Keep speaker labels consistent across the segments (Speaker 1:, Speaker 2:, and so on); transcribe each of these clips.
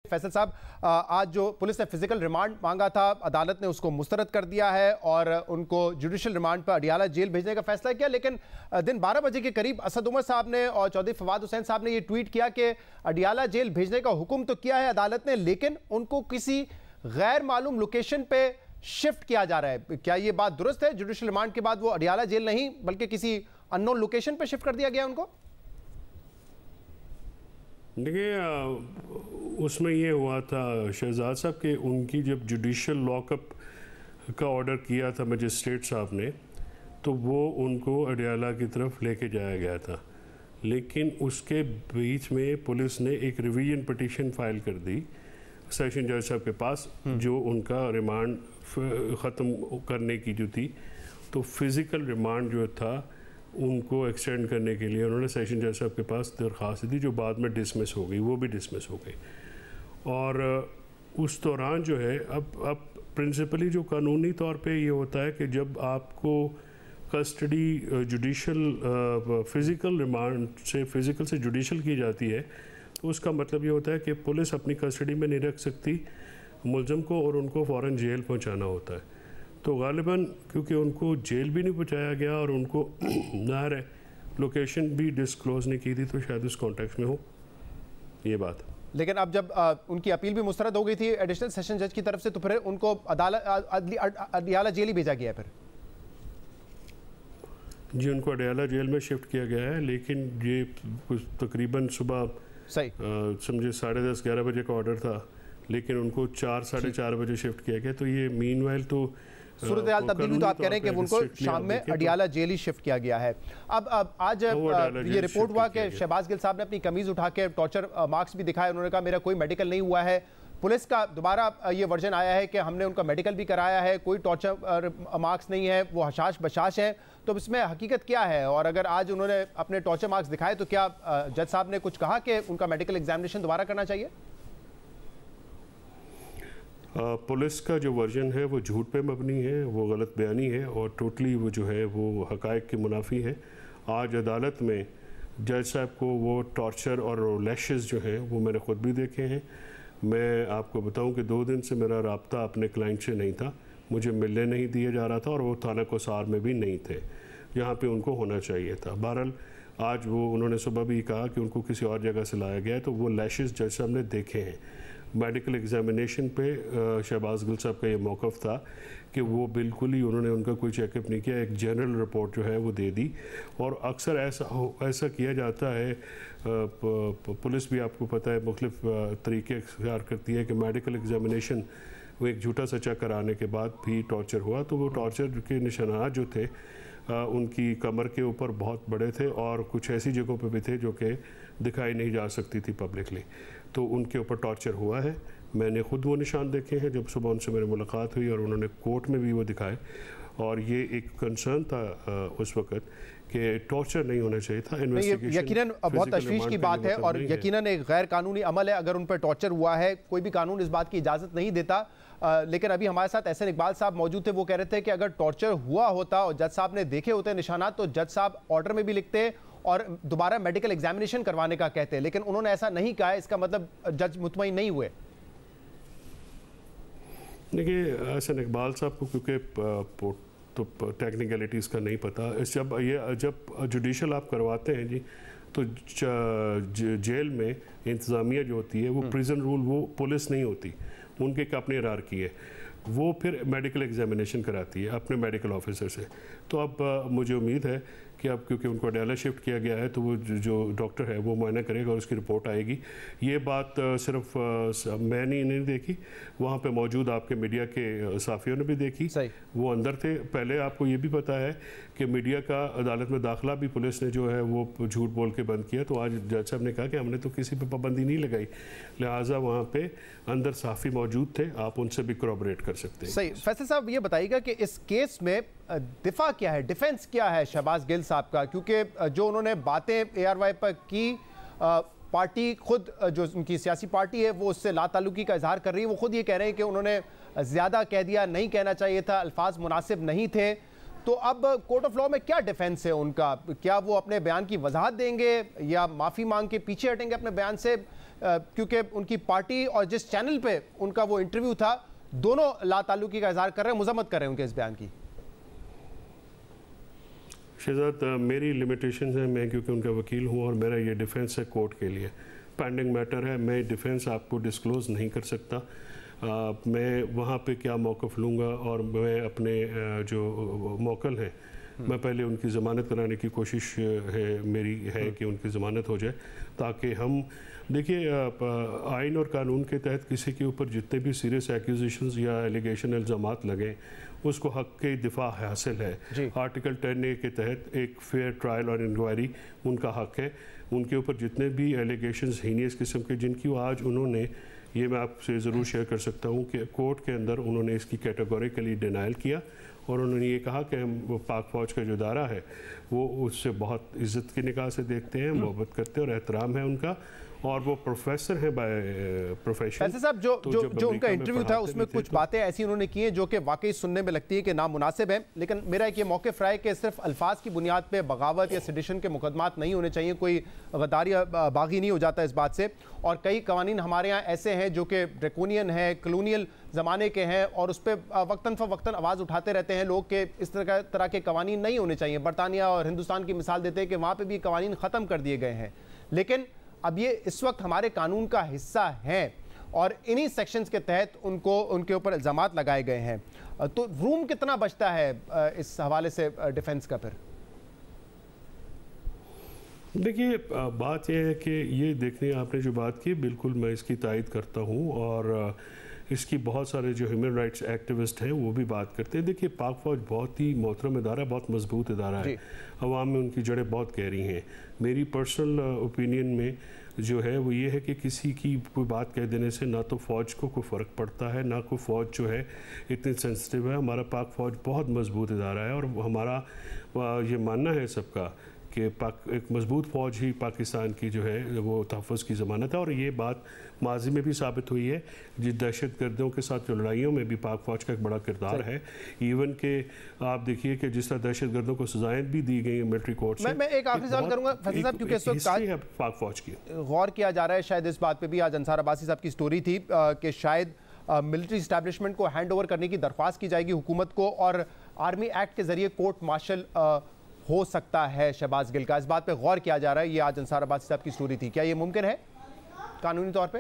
Speaker 1: फैसल साहब, आज जो पुलिस ने फिजिकल रिमांड मांगा था, अदालत ने उसको मुस्तरद कर दिया है और उनको जुडिशियल रिमांड पर अडियाला जेल भेजने का फैसला किया। लेकिन दिन 12 बजे के करीब असद उमर साहब ने और चौधरी फवाद हुसैन साहब ने ये ट्वीट किया कि अडियाला जेल भेजने का हुक्म तो किया है अदालत ने, लेकिन उनको किसी गैर मालूम लोकेशन पे शिफ्ट किया जा रहा है। क्या ये बात दुरुस्त है? जुडिशियल रिमांड के बाद वो अडियाला जेल नहीं बल्कि किसी अननोन लोकेशन पे शिफ्ट कर दिया गया उनको?
Speaker 2: देखिए, उसमें ये हुआ था शहजाद साहब कि उनकी जब जुडिशियल लॉकअप का ऑर्डर किया था मजिस्ट्रेट साहब ने, तो वो उनको अडियाला की तरफ लेके जाया गया था। लेकिन उसके बीच में पुलिस ने एक रिवीजन पिटीशन फाइल कर दी सेशन जज साहब के पास, जो उनका रिमांड ख़त्म करने की जो थी, तो फिज़िकल रिमांड जो था उनको एक्सटेंड करने के लिए उन्होंने सेशन जज साहब के पास दरख्वास्त दी, जो बाद में डिसमिस हो गई, वो भी डिसमिस हो गई। और उस दौरान जो है अब प्रिंसिपली जो कानूनी तौर पे ये होता है कि जब आपको कस्टडी जुडिशल फ़िज़िकल रिमांड से फ़िज़िकल से जुडिशल की जाती है, तो उसका मतलब ये होता है कि पुलिस अपनी कस्टडी में नहीं रख सकती मुलज़म को और उनको फ़ौरन जेल पहुंचाना होता है। तो गालिबन क्योंकि उनको जेल भी नहीं पहुंचाया गया और उनको ज़ाहिर है लोकेशन भी डिस्क्लोज नहीं की थी, तो शायद उस कॉन्टेक्स्ट में हो ये बात।
Speaker 1: लेकिन अब जब उनकी अपील भी मुस्तरद हो गई थी एडिशनल सेशन जज की तरफ से, तो फिर उनको अडियाला जेल ही भेजा गया फिर?
Speaker 2: जी, उनको अडियाला जेल में शिफ्ट किया गया है, लेकिन ये तकरीबन सुबह
Speaker 1: सही
Speaker 2: समझे 10:30-11 बजे का ऑर्डर था, लेकिन उनको 4-4:30 बजे शिफ्ट किया गया। तो ये मीनवाइल तो
Speaker 1: सूरत हाल तब्दील हुई, तो आप कह रहे हैं कि उनको शाम में अडियाला जेल ही शिफ्ट किया गया है। अब आज ये रिपोर्ट हुआ कि शहबाज गिल साहब ने अपनी कमीज उठा के टॉर्चर मार्क्स भी दिखाए। उन्होंने कहा मेरा कोई मेडिकल नहीं हुआ है। पुलिस का दोबारा ये वर्जन आया है कि हमने उनका मेडिकल भी कराया है, कोई टॉर्चर मार्क्स नहीं है, वो हशाश बशाश है। तो इसमें हकीकत क्या है? और अगर आज उन्होंने अपने टॉर्चर मार्क्स दिखाए तो क्या जज साहब ने कुछ कहा कि उनका मेडिकल एग्जामिनेशन दोबारा करना चाहिए?
Speaker 2: पुलिस का जो वर्जन है वो झूठ पे मबनी है, वो गलत बयानी है और टोटली वो जो है वो हकायक के मुनाफी है। आज अदालत में जज साहब को वो टॉर्चर और लैशेस जो हैं वो मैंने ख़ुद भी देखे हैं। मैं आपको बताऊं कि 2 दिन से मेरा राब्ता अपने क्लाइंट से नहीं था, मुझे मिलने नहीं दिया जा रहा था और वो थाना कोसार में भी नहीं थे जहाँ पे उनको होना चाहिए था। बहरहाल आज वो उन्होंने सुबह भी कहा कि उनको किसी और जगह से लाया गया है, तो वो लैशेस जज साहब ने देखे हैं। मेडिकल एग्जामिनेशन पे शहबाज गिल साहब का ये मौक़िफ़ था कि वो बिल्कुल ही उन्होंने उनका कोई चेकअप नहीं किया, एक जनरल रिपोर्ट जो है वो दे दी। और अक्सर ऐसा किया जाता है, पुलिस भी आपको पता है मुख्तलिफ तरीके इख्तियार करती है कि मेडिकल एग्जामिनेशन वो एक झूठा सच्चा कराने के बाद भी टॉर्चर हुआ, तो वो टॉर्चर के निशानात जो थे उनकी कमर के ऊपर बहुत बड़े थे और कुछ ऐसी जगहों पे भी थे जो कि दिखाई नहीं जा सकती थी पब्लिकली, तो उनके ऊपर टॉर्चर हुआ है। मैंने ख़ुद वो निशान देखे हैं जब सुबह उनसे मेरी मुलाकात हुई और उन्होंने कोर्ट में भी वो दिखाए। और ये एक कंसर्न था उस वक़्त कि टॉर्चर नहीं होना चाहिए था। इन्वेस्टिगेशन
Speaker 1: यकीनन बहुत तशवीश की बात है और यकीनन एक गैर कानूनी अमल है अगर उन पर टॉर्चर हुआ है। कोई भी कानून इस बात की इजाज़त नहीं देता। लेकिन अभी हमारे साथ एहसन इकबाल साहब मौजूद थे, वो कह रहे थे कि अगर टॉर्चर हुआ होता और जज साहब ने देखे होते निशानात, तो जज साहब ऑर्डर में भी लिखते और दोबारा मेडिकल एग्जामिनेशन करवाने का कहते, लेकिन उन्होंने ऐसा नहीं कहा। इसका मतलब जज मुतमईन नहीं हुए।
Speaker 2: देखिए, एहसन इकबाल साहब को क्योंकि तो टेक्निकलिटीज़ का नहीं पता, जब जुडिशल आप करवाते हैं जी, तो जेल में इंतज़ामिया जो होती है वो प्रिजन रूल, वो पुलिस नहीं होती, उनके एक अपनी हायरार्की है, वो फिर मेडिकल एग्जामिनेशन कराती है अपने मेडिकल ऑफिसर से। तो अब मुझे उम्मीद है कि अब क्योंकि उनको अडियाला शिफ्ट किया गया है, तो वो जो डॉक्टर है वो मुआयना करेगा और उसकी रिपोर्ट आएगी। ये बात सिर्फ मैंने नहीं देखी, वहाँ पे मौजूद आपके मीडिया के साफियों ने भी देखी, वो अंदर थे। पहले आपको ये भी पता है कि मीडिया का अदालत में दाखिला भी पुलिस ने जो है वो झूठ बोल के बंद किया। तो आज जज साहब ने कहा कि हमने तो किसी पर पाबंदी नहीं लगाई, लिहाजा वहाँ पे अंदर साफ़ी मौजूद थे, आप उनसे भी कोऑपरेट कर सकते हैं।
Speaker 1: सही। फैसल साहब ये बताइएगा कि इस केस में दिफा क्या है, डिफेंस क्या है शहबाज गिल साहब का? क्योंकि जो उन्होंने बातें ARY पर की, पार्टी खुद जो उनकी सियासी पार्टी है वो उससे लाताल्लुकी का इजहार कर रही है। वो खुद ये कह रहे हैं कि उन्होंने ज़्यादा कह दिया, नहीं कहना चाहिए था, अल्फाज मुनासिब नहीं थे। तो अब कोर्ट ऑफ लॉ में क्या डिफेंस है उनका? क्या वो अपने बयान की वजाहत देंगे या माफ़ी मांग के पीछे हटेंगे अपने बयान से? क्योंकि उनकी पार्टी और जिस चैनल पे उनका वो इंटरव्यू था, दोनों लाताल्लुकी का इजहार कर रहे हैं, मजम्मत कर रहे हैं उनके इस बयान की।
Speaker 2: शहजाद, मेरी लिमिटेशन है, मैं क्योंकि उनका वकील हूँ और मेरा ये डिफेंस है कोर्ट के लिए, पेंडिंग मैटर है, मैं डिफेंस आपको डिस्क्लोज़ नहीं कर सकता। मैं वहाँ पे क्या मौक़िफ़ लूँगा और मैं अपने जो मौकल हैं, मैं पहले उनकी ज़मानत कराने की कोशिश मेरी है कि उनकी ज़मानत हो जाए, ताकि हम देखिए आइन और कानून के तहत किसी के ऊपर जितने भी सीरियस एक्यूजेशंस या एलिगेशन इल्ज़ामात लगें उसको हक़ के दिफा हासिल है। आर्टिकल 10A के तहत एक फेयर ट्रायल और इंक्वायरी उनका हक़ है। उनके ऊपर जितने भी एलिगेशंस हीनियस किस्म के जिनकी आज उन्होंने, ये मैं आपसे ज़रूर शेयर कर सकता हूँ कि कोर्ट के अंदर उन्होंने इसकी कैटेगोरिकली डिनाइल किया और उन्होंने ये कहा कि हम पाक फ़ौज का जो इदारा है वो उससे बहुत इज़्ज़त की निगाह से देखते हैं, मोहब्बत करते हैं और एहतराम है उनका, और वो प्रोफेसर है बाय प्रोफेशन।
Speaker 1: वैसे साहब जो उनका इंटरव्यू था उसमें कुछ बातें ऐसी उन्होंने की हैं जो कि वाकई सुनने में लगती है कि नामुनासिब है, लेकिन मेरा एक ये मौक़िफ़ रहा है कि सिर्फ अल्फाज की बुनियाद पे बगावत या सेडिशन के मुकदमात नहीं होने चाहिए, कोई गद्दारी या बागी नहीं हो जाता इस बात से। और कई कवानीन हमारे यहाँ ऐसे हैं जो कि ड्रैकोनियन है, कॉलोनियल ज़माने के हैं और उस पर वक्तन फ़वक्तन आवाज़ उठाते रहते हैं लोग कि इस तरह के कवानीन नहीं होने चाहिए। बरतानिया और हिंदुस्तान की मिसाल देते हैं कि वहाँ पर भी कवानीन ख़त्म कर दिए गए हैं, लेकिन अब ये इस वक्त हमारे कानून का हिस्सा हैं और इन्हीं सेक्शंस के तहत उनके ऊपर इल्ज़ामात लगाए गए हैं। तो रूम कितना बचता है इस हवाले से डिफेंस का? फिर
Speaker 2: देखिए, बात यह है कि ये देखने आपने जो बात की बिल्कुल मैं इसकी तायद करता हूँ और इसकी बहुत सारे जो ह्यूमन राइट्स एक्टिविस्ट हैं वो भी बात करते हैं। देखिए, पाक फ़ौज बहुत ही मोहतरम इदारा, बहुत मजबूत इदारा है, अवाम में उनकी जड़ें बहुत गहरी हैं। मेरी पर्सनल ओपिनियन में जो है वो ये है कि किसी की कोई बात कह देने से ना तो फ़ौज को कोई फ़र्क पड़ता है, ना कोई फ़ौज जो है इतनी सेंसिटिव है। हमारा पाक फ़ौज बहुत मजबूत इदारा है और हमारा ये मानना है सबका कि एक मजबूत फ़ौज ही पाकिस्तान की जो है वो तहफ़्फ़ुज़ की ज़मानत है। और ये बात माजी में भी साबित हुई है, जिस दहशत गर्दों के साथ जो लड़ाइयों में भी पाक फ़ौज का एक बड़ा किरदार है। इवन के आप देखिए कि जिस तरह दहशत गर्दों को सजाएं भी दी गई मिलिट्री कोर्ट से।
Speaker 1: मैं एक आखिरी सवाल करूंगा फैसल साहब, क्योंकि इस वक्त
Speaker 2: पाक फ़ौज की
Speaker 1: गौर किया जा रहा है, शायद इस बात पर भी आज अंसार अब्बासी साहब की स्टोरी थी कि शायद मिलिट्री इस्टेब्लिशमेंट को हैंड ओवर करने की दरख्वास्त की जाएगी हुकूमत को और आर्मी एक्ट के जरिए कोर्ट मार्शल हो सकता है शहबाज गिल का। इस बात पे गौर किया जा रहा है, ये आज अंसार अब्बासी साहब की स्टोरी थी। क्या ये मुमकिन है कानूनी तौर पे?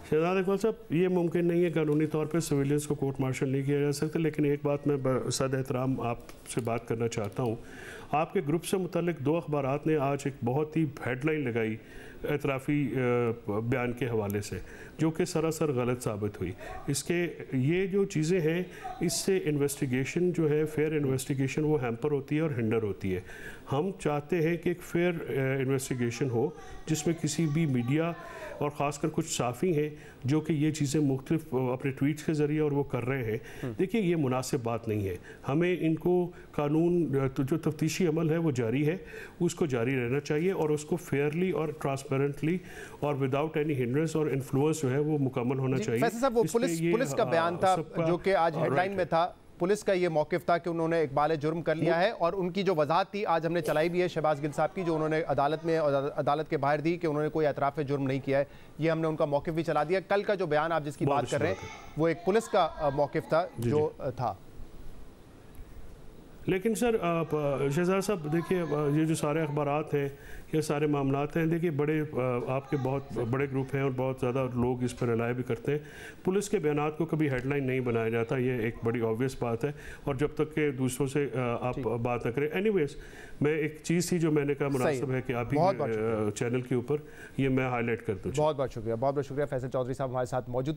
Speaker 2: शहजाद इकबाल साहब, ये मुमकिन नहीं है कानूनी तौर पे, सिविलियंस को कोर्ट मार्शल नहीं किया जा सकता। लेकिन एक बात मैं सद एहतराम आपसे बात करना चाहता हूँ। आपके ग्रुप से मुतल्लिक 2 अखबारात ने आज एक बहुत ही हेडलाइन लगाई एतराफ़ी बयान के हवाले से, जो कि सरासर गलत साबित हुई। इसके ये जो चीज़ें हैं, इससे इन्वेस्टिगेशन जो है, फेयर इन्वेस्टिगेशन, वो हैम्पर होती है और हिंडर होती है। हम चाहते हैं कि एक फेयर इन्वेस्टिगेशन हो जिसमें किसी भी मीडिया और ख़ासकर कुछ साफ़ी हैं जो कि ये चीज़ें मुख्तलिफ अपने ट्वीट्स के ज़रिए और वो कर रहे हैं। देखिए, ये मुनासिब बात नहीं है। हमें इनको कानून जो तफ्तीशी अमल है वो जारी है, उसको जारी रहना चाहिए और उसको फेयरली और ट्रांसपेरेंटली और विदाउट एनी हिंड्रेंस और इन्फ्लुएंस जो है वो मुकम्मल होना चाहिए।
Speaker 1: वैसे साहब, वो पुलिस का बयान था जो कि आज हेडलाइन में था, पुलिस का ये मौक़िफ़ था कि उन्होंने इकबाल जुर्म कर लिया है और उनकी जो वजाहत थी आज हमने चलाई भी है शहबाज गिल साहब की, जो उन्होंने अदालत में और अदालत के बाहर दी कि उन्होंने कोई एतराफ़ जुर्म नहीं किया है। ये हमने उनका मौक़िफ़ भी चला दिया। कल का जो बयान आप जिसकी बात कर रहे हैं वो एक पुलिस का मौक़िफ़ था जो था।
Speaker 2: लेकिन सर शहजाद साहब, देखिए ये जो सारे अखबारात हैं, ये सारे मामलात हैं, देखिए बड़े आपके बहुत बड़े ग्रुप हैं और बहुत ज़्यादा लोग इस पर रिलाय भी करते हैं। पुलिस के बयानात को कभी हेडलाइन नहीं बनाया जाता, ये एक बड़ी ऑब्वियस बात है। और जब तक के दूसरों से आप बात न करें। एनीवेज, मैं एक चीज़ थी जो मैंने कहा मुनासिब है कि आप ही चैनल के ऊपर ये मैं हाईलाइट कर दूँ।
Speaker 1: बहुत बहुत शुक्रिया, बहुत बहुत शुक्रिया। फैसल चौधरी साहब हमारे साथ मौजूद